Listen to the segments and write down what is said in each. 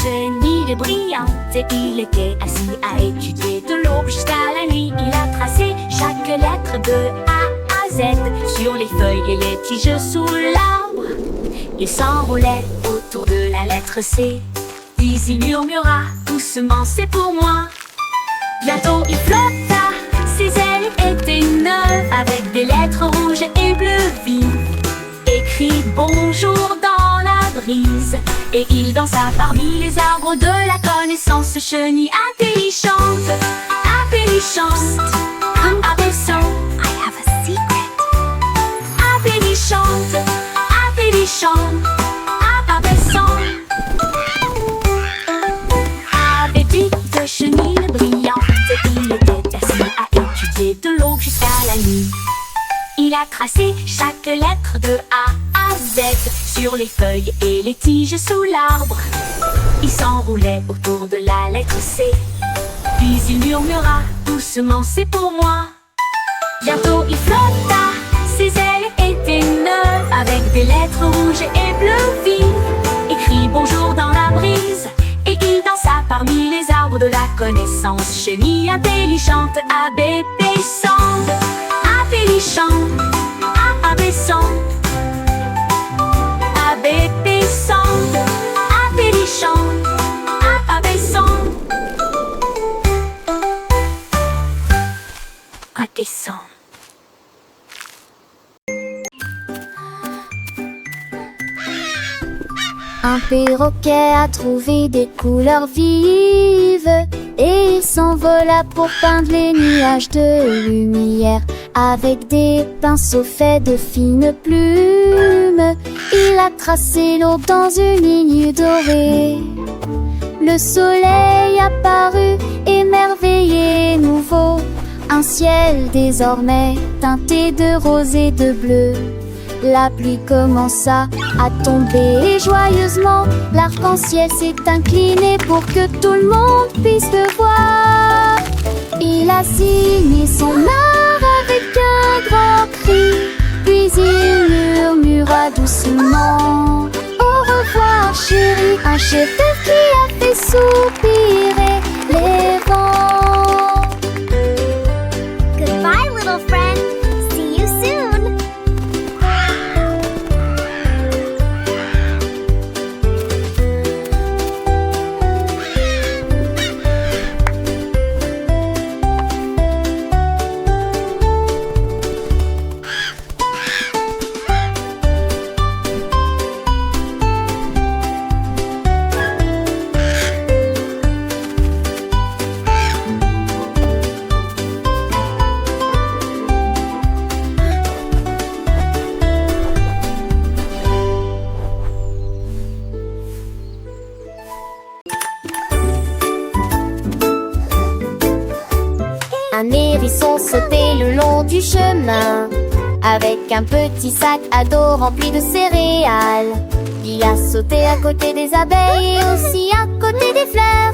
chenille brillante. Il était assis à étudier de l'aube jusqu'à la nuit. Il a tracé chaque lettre de A à Z sur les feuilles et les tiges sous l'arbre. Il s'enroulait autour de la lettre C. Puis il murmura doucement, c'est pour moi. Bientôt il flotta, ses ailes étaient neuves, avec des lettres rouges et bleues vives. Écrit bonjour dans la brise, et il dansa parmi les arbres de la connaissance. Chenille intelligente, intelligente, comme abaissant. I have a secret. Intelligente, intelligente, abaissant. Avec lui de chenille brillante, il était assis à étudier de l'aube jusqu'à la nuit. Il a tracé chaque lettre de A à Z sur les feuilles et les tiges sous l'arbre. Il s'enroulait autour de la lettre C. Puis il murmura doucement, c'est pour moi. Bientôt il flotta, ses ailes étaient neuves, avec des lettres rouges et bleues vives. Écrit bonjour dans la brise, et il dansa parmi les arbres de la connaissance. Chenille intelligente, abaissante, intelligente, abaissant, abaissant, intelligent, abaissant, abaissant. Un perroquet a trouvé des couleurs vives et il s'envola pour peindre les nuages de lumière. Avec des pinceaux faits de fines plumes, il a tracé l'eau dans une ligne dorée. Le soleil apparut, émerveillé et nouveau, un ciel désormais teinté de rose et de bleu. La pluie commença à tomber et joyeusement l'arc-en-ciel s'est incliné pour que tout le monde puisse le voir. Il a signé son art avec un grand cri, puis il murmura doucement, au revoir chérie, un chef-d'œuvre qui a fait soupirer les vents. Goodbye, little friend. See you soon. Un hérisson sautait le long du chemin, avec un petit sac à dos rempli de céréales. Il a sauté à côté des abeilles et aussi à côté des fleurs,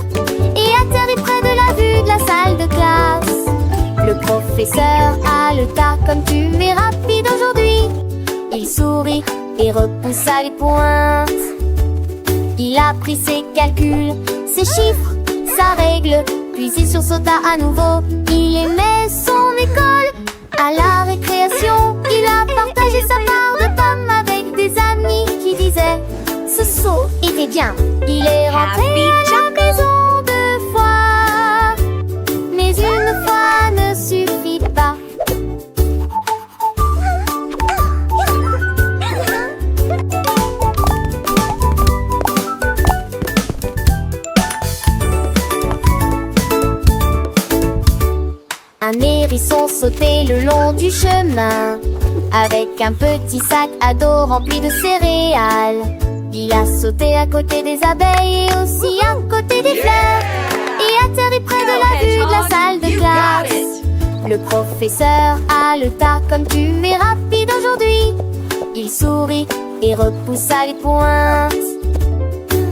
et atterri près de la vue de la salle de classe. Le professeur haleta comme tu es rapide aujourd'hui. Il sourit et repoussa les pointes. Il a pris ses calculs, ses chiffres, sa règle, puis il sursauta à nouveau. Il aimait son école. À la récréation, il a partagé sa part de pommes avec des amis qui disaient ce saut était bien. Il est rentré à la maison deux fois, mais une fois ne suffit pas. Un hérisson sautait le long du chemin, avec un petit sac à dos rempli de céréales. Il a sauté à côté des abeilles et aussi à côté des fleurs, et atterri près de la vue de la salle de classe. Le professeur haleta comme tu es rapide aujourd'hui. Il sourit et repoussa les pointes.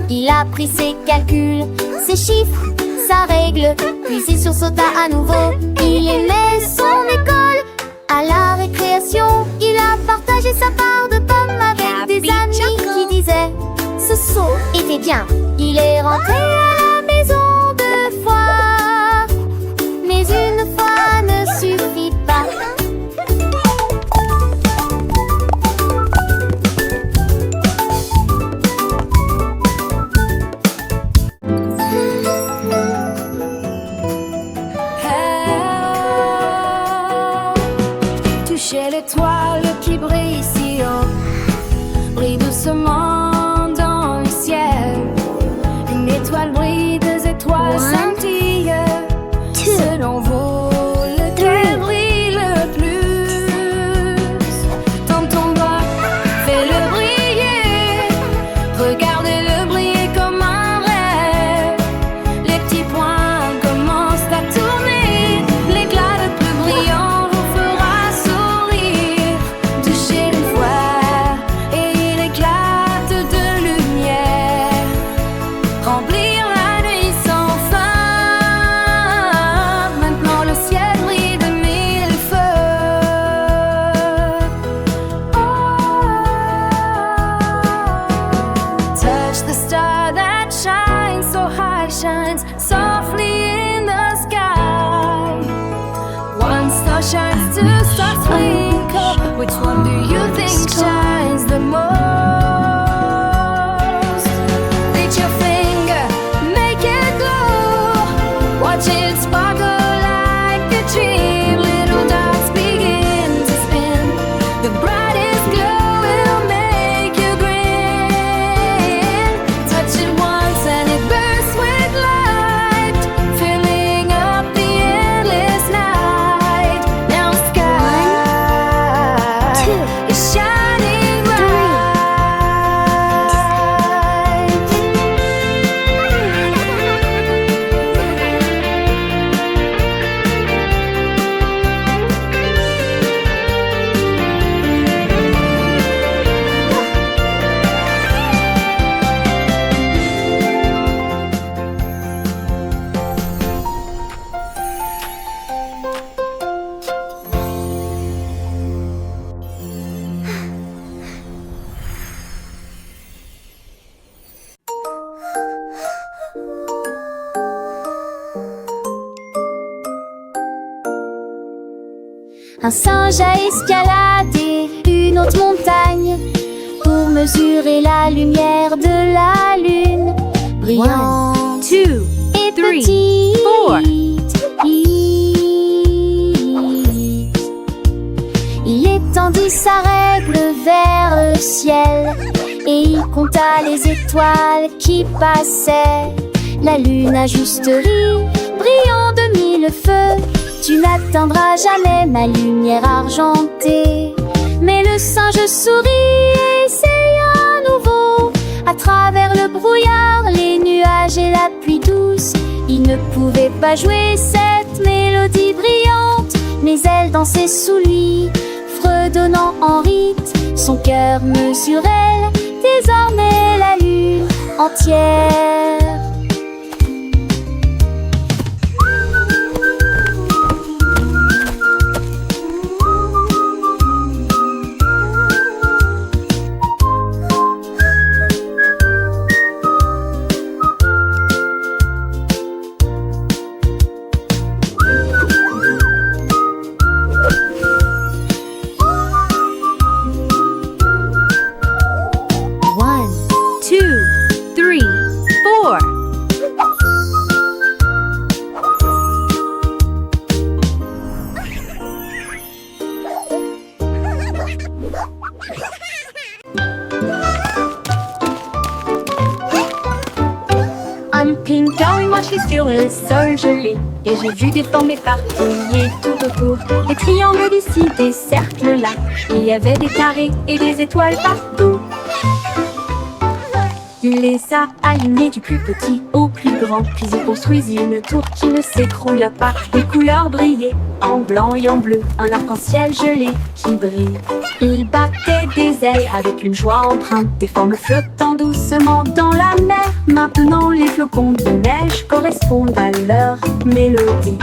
Il a pris ses calculs, ses chiffres, sa règle, puis il sursauta à nouveau. Il aimait son école. À la récréation, il a partagé sa part de pommes avec des amis qui disaient ce morceau était bien. Il est rentré à la maison 2 fois, mais une fois ne suffit pas. Touchez l'étoile qui brille si haut, brille doucement dans le ciel. Une étoile brille, 2 étoiles scintillent. Selon vous, lequel brille le plus? Tends ton doigt, fais-le briller. Regardez-le briller comme un rêve. Les petits points commencent à tourner. L'éclat le plus brillant vous fera sourire. Touchez une fois et il éclate de lumière. Remplir la nuit sans fin. Maintenant le ciel brille de 1000 feux. Touch the star that shines so high, shines softly in the sky. One star shines, 2 stars twinkle. Which one do you think shines the most? Reach your finger, make it glow. Watch it sparkle like a dream. Little dots begin to spin. The brightest glow will make you grin. Touch it once and it bursts with light, filling up the endless night. Now sky is shining bright. Un singe a escaladé une haute montagne pour mesurer la lumière de la lune, brillante 2, et 3, petite. 4. Il étendit sa règle vers le ciel et il compta les étoiles qui passaient. La lune a juste ri, brillant de 1000 feux. Tu n'atteindras jamais ma lumière argentée. Mais le singe sourit et essaya à nouveau. À travers le brouillard, les nuages et la pluie douce, il ne pouvait pas jouer cette mélodie brillante. Mais elle dansait sous lui, fredonnant en rythme. Son cœur mesurait désormais la lune entière. Un ping-pong, moi je suis sur le sol gelé. Et j'ai vu des formes éparpillées tout autour. Des triangles d'ici, des cercles là. Il y avait des carrés et des étoiles partout. Il les a alignés du plus petit au plus grand. Puis il construisit une tour qui ne s'écroula pas. Des couleurs brillaient en blanc et en bleu. Un arc-en-ciel gelé qui brille. Il battait des ailes avec une joie empreinte. Des formes flottant doucement dans la mer. Maintenant les flocons de neige correspondent à leur mélodie.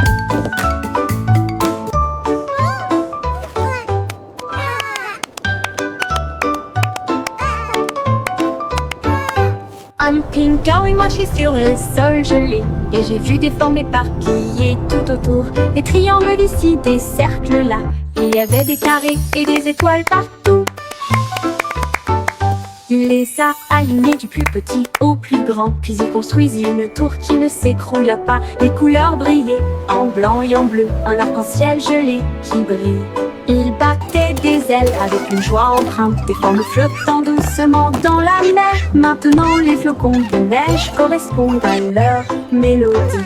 Quand il marchait sur le sol gelé, et j'ai vu des formes éparpillées tout autour, des triangles ici, des cercles là, il y avait des carrés et des étoiles partout. Il les a alignés du plus petit au plus grand, puis il construisit une tour qui ne s'écroula pas. Les couleurs brillaient en blanc et en bleu, un arc-en-ciel gelé qui brille. Il battait des ailes avec une joie empreinte, des formes flottant doucement dans la mer. Maintenant les flocons de neige correspondent à leur mélodie.